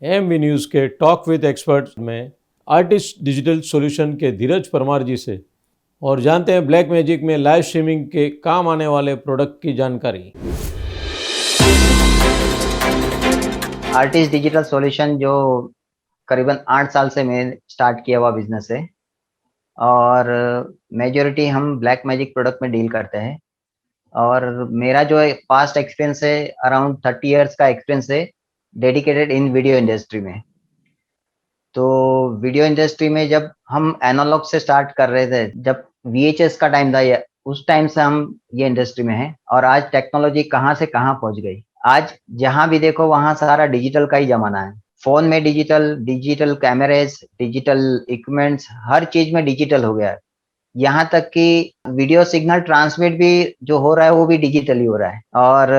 MV news के talk with experts में artist digital solution के धीरज परमार जी से और जानते हैं ब्लैक मैजिक में लाइव स्ट्रीमिंग के काम आने वाले प्रोडक्ट की जानकारी। आर्टिस्ट डिजिटल सॉल्यूशन जो करीबन 8 साल से मैं स्टार्ट किया हुआ बिजनेस है और मेजॉरिटी हम ब्लैक मैजिक प्रोडक्ट में डील करते हैं। और मेरा जो है पास्ट एक्सपीरियंस है, अराउंड 30 इयर्स का एक्सपीरियंस है डेडिकेटेड इन वीडियो इंडस्ट्री में। तो वीडियो इंडस्ट्री में जब हम एनालॉग से स्टार्ट कर रहे थे, जब वीएचएस का टाइम था, उस टाइम से हम ये इंडस्ट्री में हैं और आज टेक्नोलॉजी कहाँ से कहाँ पहुंच गई। आज जहां भी देखो वहां सारा डिजिटल का ही जमाना है। फोन में डिजिटल डिजिटल कैमरेज, डिजिटल इक्विपमेंट्स, हर चीज में डिजिटल हो गया है। यहाँ तक कि वीडियो सिग्नल ट्रांसमिट भी जो हो रहा है वो भी डिजिटली हो रहा है। और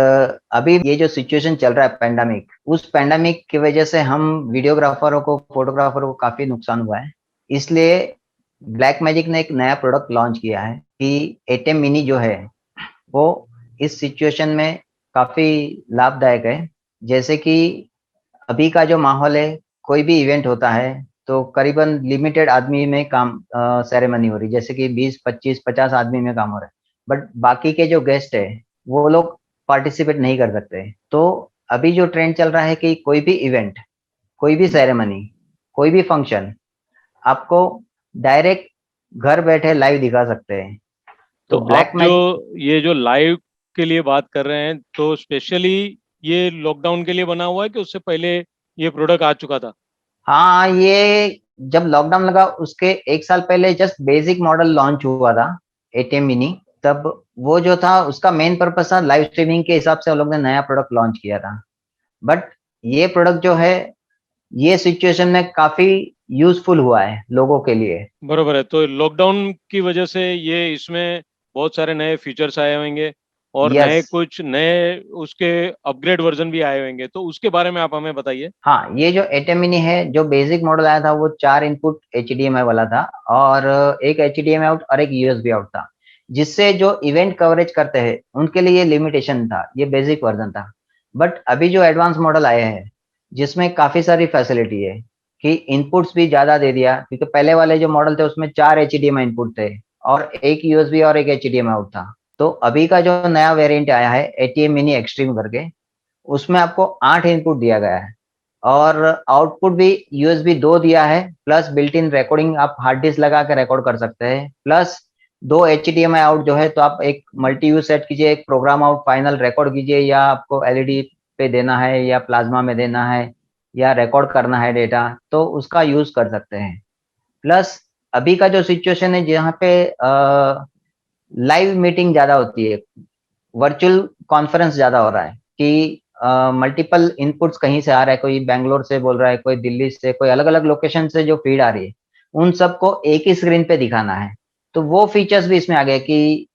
अभी ये जो सिचुएशन चल रहा है पेंडेमिक, उस पेंडेमिक की वजह से हम वीडियोग्राफरों को, फोटोग्राफरों को काफी नुकसान हुआ है। इसलिए ब्लैक मैजिक ने एक नया प्रोडक्ट लॉन्च किया है कि एटीएम मिनी जो है वो इस सिचुएशन में काफी लाभदायक है। जैसे कि अभी का जो माहौल है, कोई भी इवेंट होता है तो करीबन लिमिटेड आदमी में काम सेरेमनी हो रही है, जैसे कि 20, 25, 50 आदमी में काम हो रहा है। बट बाकी के जो गेस्ट है वो लोग पार्टिसिपेट नहीं कर सकते। तो अभी जो ट्रेंड चल रहा है कि कोई भी इवेंट, कोई भी सेरेमनी, कोई भी फंक्शन आपको डायरेक्ट घर बैठे लाइव दिखा सकते हैं। तो तो आप ब्लैक जो मैजिक, ये जो लाइव के लिए बात कर रहे हैं तो स्पेशली ये लॉकडाउन के लिए बना हुआ है कि उससे पहले ये प्रोडक्ट आ चुका था? हाँ, ये जब लॉकडाउन लगा उसके 1 साल पहले जस्ट बेसिक मॉडल लॉन्च हुआ था, एटीएम मिनी। तब वो जो था उसका मेन पर्पस था लाइव स्ट्रीमिंग के हिसाब से हम लोग ने नया प्रोडक्ट लॉन्च किया था। बट ये प्रोडक्ट जो है ये सिचुएशन में काफी यूजफुल हुआ है लोगों के लिए। बरोबर है। तो लॉकडाउन की वजह से ये इसमें बहुत सारे नए फीचर्स आए होंगे और यस। नए कुछ नए उसके अपग्रेड वर्जन भी आए होंगे, तो उसके बारे में आप हमें बताइए। हाँ, ये जो एटीएम मिनी है, जो बेसिक मॉडल आया था वो 4 इनपुट एचडीएमआई वाला था और एक एचडीएमआई आउट और एक यूएसबी आउट था, जिससे जो इवेंट कवरेज करते हैं उनके लिए लिमिटेशन था। ये बेसिक वर्जन था। बट अभी जो एडवांस मॉडल आए हैं जिसमें काफी सारी फैसिलिटी है कि इनपुट्स भी ज्यादा दे दिया, क्योंकि पहले वाले जो मॉडल थे उसमें 4 एचडीएमआई इनपुट थे और एक यूएसबी और एक एचडीएमआई आउट था। तो अभी का जो नया वेरिएंट आया है एटीएम मिनी एक्सट्रीम करके, उसमें आपको 8 इनपुट दिया गया है और आउटपुट भी यूएसबी 2 दिया है, प्लस बिल्ट इन रिकॉर्डिंग, आप हार्ड डिस्क लगा के रिकॉर्ड कर सकते हैं। प्लस 2 एचडीएमआई आउट जो है, तो आप एक मल्टी यूज सेट कीजिए, एक प्रोग्राम आउट फाइनल रिकॉर्ड कीजिए, या आपको एलईडी पे देना है या प्लाज्मा में देना है या रिकॉर्ड करना है डेटा, तो उसका यूज कर सकते हैं। प्लस अभी का जो सिचुएशन है जहाँ पे लाइव मीटिंग ज्यादा होती है, वर्चुअल कॉन्फ्रेंस ज्यादा हो रहा है कि मल्टीपल इनपुट्स कहीं से आ रहा है, कोई बैंगलोर से बोल रहा है, कोई दिल्ली से, कोई अलग अलग लोकेशन से जो फीड आ रही है उन सबको एक ही स्क्रीन पे दिखाना है। तो वो फीचर्स भी इसमें आ गए कि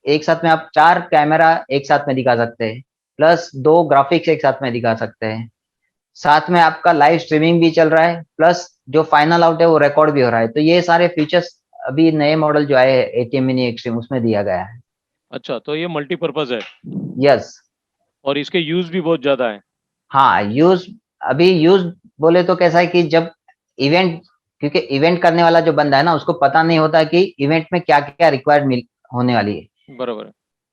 एक साथ में आप 4 कैमरा एक साथ में दिखा सकते हैं, प्लस 2 ग्राफिक्स एक साथ में दिखा सकते हैं, साथ में आपका लाइव स्ट्रीमिंग भी चल रहा है, प्लस जो फाइनल आउट है वो रिकॉर्ड भी हो रहा है। तो ये सारे फीचर्स अभी नए मॉडल जो आए हैं एटीएम मिनी एक्सट्रीम उसमें दिया गया है। अच्छा, तो ये मल्टीपर्पज है यस। और इसके यूज भी बहुत ज्यादा है। हाँ, यूज, अभी यूज बोले तो कैसा है कि जब इवेंट, क्योंकि इवेंट करने वाला जो बंदा है ना उसको पता नहीं होता कि इवेंट में क्या क्या रिक्वायर्ड मिल होने वाली है। बराबर है।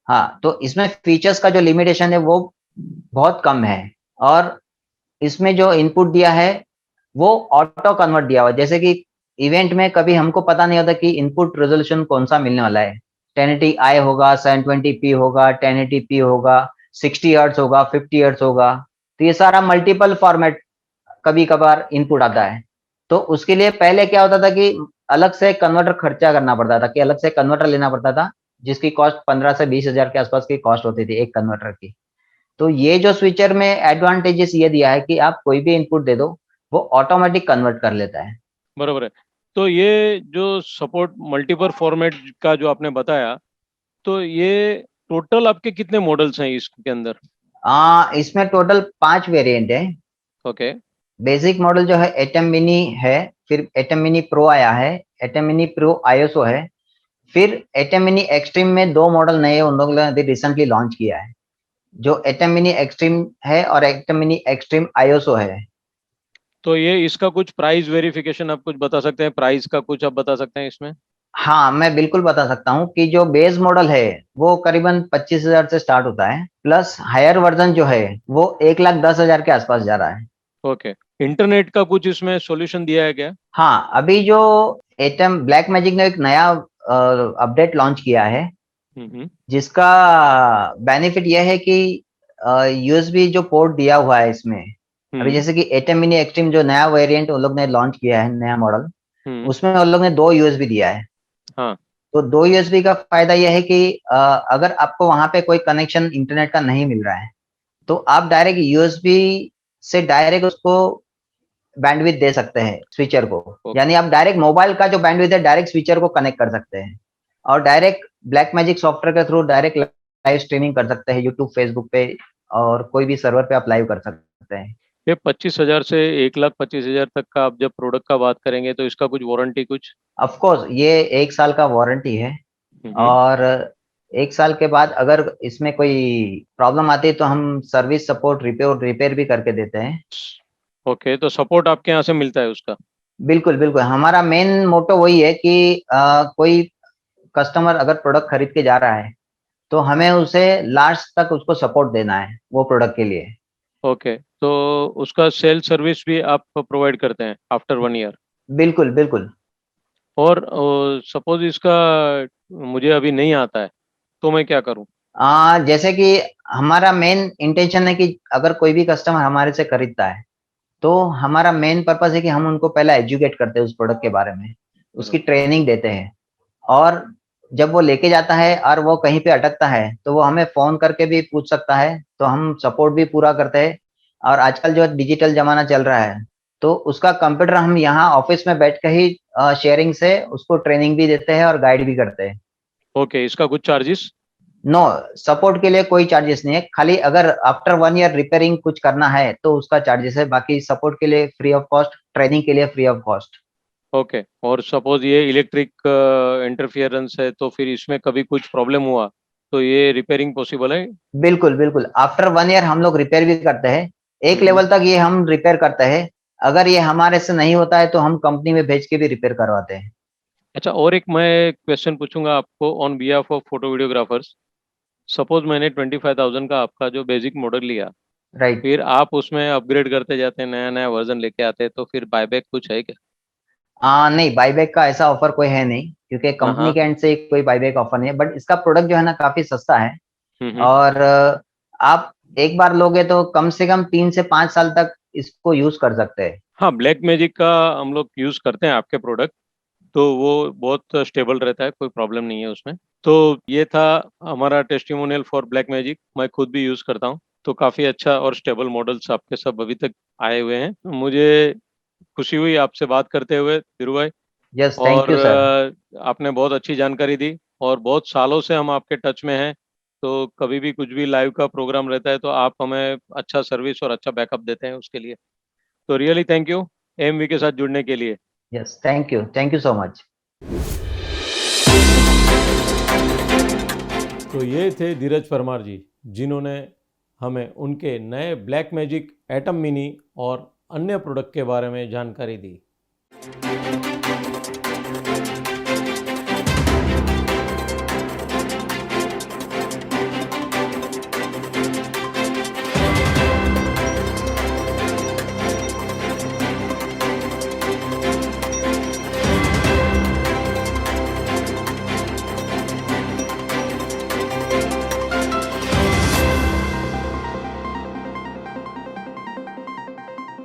हाँ, तो इसमें फीचर्स का जो लिमिटेशन है वो बहुत कम है। और इसमें जो इनपुट दिया है वो ऑटो कन्वर्ट दिया हुआ है। जैसे कि इवेंट में कभी हमको पता नहीं होता कि इनपुट रेजोल्यूशन कौन सा मिलने वाला है, 1080i होगा, 720p होगा, 1080p होगा, 60 हर्ट्ज होगा, 50 हर्ट्ज होगा। तो ये सारा मल्टीपल फॉर्मेट कभी कभार इनपुट आता है। तो उसके लिए पहले क्या होता था कि अलग से कन्वर्टर खर्चा करना पड़ता था, कि अलग से कन्वर्टर लेना पड़ता था, जिसकी कॉस्ट 15 से 20 हजार के आसपास की कॉस्ट होती थी एक कन्वर्टर की। तो ये जो स्विचर में एडवांटेजेस ये दिया है कि आप कोई भी इनपुट दे दो वो ऑटोमेटिक कन्वर्ट कर लेता है। बराबर है। तो ये जो सपोर्ट मल्टीपर फॉर्मेट का जो आपने बताया, तो ये टोटल आपके कितने मॉडल्स हैं इसके अंदर? इसमें टोटल 5 वेरिएंट है। ओके। बेसिक मॉडल जो है एटम मिनी है, फिर एटम मिनी प्रो आया है, एटम मिनी प्रो आईएसओ है, फिर एटम मिनी एक्सट्रीम में 2 मॉडल नए उन लोगों ने रिसेंटली लॉन्च किया है, जो एटम मिनी एक्सट्रीम है और एटम मिनी एक्सट्रीम आईएसओ है। तो ये इसका कुछ प्राइस वेरिफिकेशन आप कुछ बता सकते हैं, प्राइस का कुछ आप बता सकते हैं इसमें? हाँ, मैं बिल्कुल बता सकता हूँ कि जो बेस मॉडल है वो करीबन 25,000 से स्टार्ट होता है, प्लस हायर वर्जन जो है वो 1,10,000 के आसपास जा रहा है। ओके। इंटरनेट का कुछ इसमें सॉल्यूशन दिया है क्या? हाँ, अभी जो एटम ब्लैक मैजिक ने एक नया अपडेट लॉन्च किया है, हम्म। जिसका बेनिफिट यह है कि यूएसबी जो पोर्ट दिया हुआ है इसमें, अभी हम्म। जैसे कि एटम मिनी एक्सट्रीम जो नया वेरिएंट उन लोग ने लॉन्च किया है, नया मॉडल, हम्म। उसमें उन लोग ने 2 यूएसबी दिया है। हाँ। तो 2 यूएसबी का फायदा यह है कि अगर आपको वहां पे कोई कनेक्शन इंटरनेट का नहीं मिल रहा है, तो आप डायरेक्ट यूएसबी से डायरेक्ट उसको बैंडविड्थ दे सकते हैं स्विचर को। ओके। यानी आप डायरेक्ट मोबाइल का जो बैंडविड्थ है डायरेक्ट स्विचर को कनेक्ट कर सकते हैं, और डायरेक्ट ब्लैक मैजिक सॉफ्टवेयर के थ्रू डायरेक्ट लाइव स्ट्रीमिंग कर सकते हैं यूट्यूब, फेसबुक पे, और कोई भी सर्वर पे आप लाइव कर सकते हैं। ये 25,000 से 1,25,000 तक का आप जब प्रोडक्ट का बात करेंगे तो इसका कुछ वारंटी कुछ? ऑफ कोर्स ये 1 साल का वारंटी है, हम्म। और 1 साल के बाद अगर इसमें कोई प्रॉब्लम आती है तो हम सर्विस सपोर्ट रिपेयर भी करके देते हैं। ओके, तो सपोर्ट आपके यहाँ से मिलता है उसका? बिल्कुल, बिल्कुल। हमारा मेन मोटो वही है कि कोई कस्टमर अगर प्रोडक्ट खरीद के जा रहा है, तो हमें उसे लास्ट तक उसको सपोर्ट देना है वो प्रोडक्ट के लिए। ओके, तो उसका सेल सर्विस भी आप प्रोवाइड करते हैं आफ्टर 1 ईयर? बिल्कुल, बिल्कुल। और सपोज इसका मुझे अभी नहीं आता है तो मैं क्या करूं? जैसे कि हमारा मेन इंटेंशन है कि अगर कोई भी कस्टमर हमारे से खरीदता है, तो हमारा मेन पर्पस है कि हम उनको पहले एजुकेट करते हैं उस प्रोडक्ट के बारे में, उसकी बराबर। ट्रेनिंग देते हैं, और जब वो लेके जाता है और वो कहीं पे अटकता है, तो वो हमें फ़ोन करके भी पूछ सकता है, तो हम सपोर्ट भी पूरा करते हैं। और आजकल जो डिजिटल ज़माना चल रहा है, तो उसका कंप्यूटर हम यहाँ ऑफ़िस में बैठ के ही शेयरिंग से उसको ट्रेनिंग भी देते हैं और गाइड भी करते हैं। ओके, इसका कुछ चार्जेस? नो, सपोर्ट के लिए कोई चार्जेस नहीं है, खाली अगर आफ्टर 1 ईयर रिपेयरिंग कुछ करना है, तो उसका चार्जेस है, बाकी सपोर्ट के लिए फ्री ऑफ कॉस्ट, ट्रेनिंग के लिए फ्री ऑफ कॉस्ट। ओके, और सपोज ये इलेक्ट्रिक इंटरफियरेंस है तो फिर इसमें कभी कुछ प्रॉब्लम हुआ तो ये रिपेयरिंग पॉसिबल है? बिल्कुल, बिल्कुल। आफ्टर 1 ईयर हम लोग रिपेयर भी करते हैं। एक हम्म। लेवल तक ये हम रिपेयर करते हैं। अगर ये हमारे से नहीं होता है तो हम कंपनी में भेज के भी रिपेयर करवाते हैं। अच्छा, और एक मैं क्वेश्चन पूछूंगा आपको on behalf of photo videographers. Suppose मैंने 25,000 का आपका जो बेसिक मॉडल लिया, राइट। फिर आप उसमें अपग्रेड करते जाते हैं, नया नया वर्जन लेके आते हैं, तो फिर बायबैक कुछ है क्या? नहीं, बायबैक का ऐसा ऑफर कोई है नहीं, क्योंकि हाँ कंपनी हाँ। के एंड से कोई बायबैक ऑफर नहीं है, बट इसका प्रोडक्ट जो है ना काफ़ी सस्ता है, हम्म। और आप एक बार लोगे तो कम से कम 3 से 5 साल तक इसको यूज़ कर सकते हैं। हाँ, ब्लैक मैजिक का हम लोग यूज़ करते हैं आपके प्रोडक्ट, तो वो बहुत स्टेबल रहता है, कोई प्रॉब्लम नहीं है उसमें। तो ये था हमारा टेस्टिमोनियल फॉर ब्लैक मैजिक, मैं खुद भी यूज़ करता हूँ, तो काफ़ी अच्छा और स्टेबल मॉडल्स आपके सब अभी तक आए हुए हैं। मुझे खुशी हुई आपसे बात करते हुए धीरू भाई। यस, थैंक और यू सर। आपने बहुत अच्छी जानकारी दी, और बहुत सालों से हम आपके टच में हैं, तो कभी भी कुछ भी लाइव का प्रोग्राम रहता है तो आप हमें अच्छा सर्विस और अच्छा बैकअप देते हैं, उसके लिए तो रियली थैंक यू एमवी के साथ जुड़ने के लिए। Yes, thank you so much. तो ये थे धीरज परमार जी, जिन्होंने हमें उनके नए ब्लैक मैजिक एटम मिनी और अन्य प्रोडक्ट के बारे में जानकारी दी।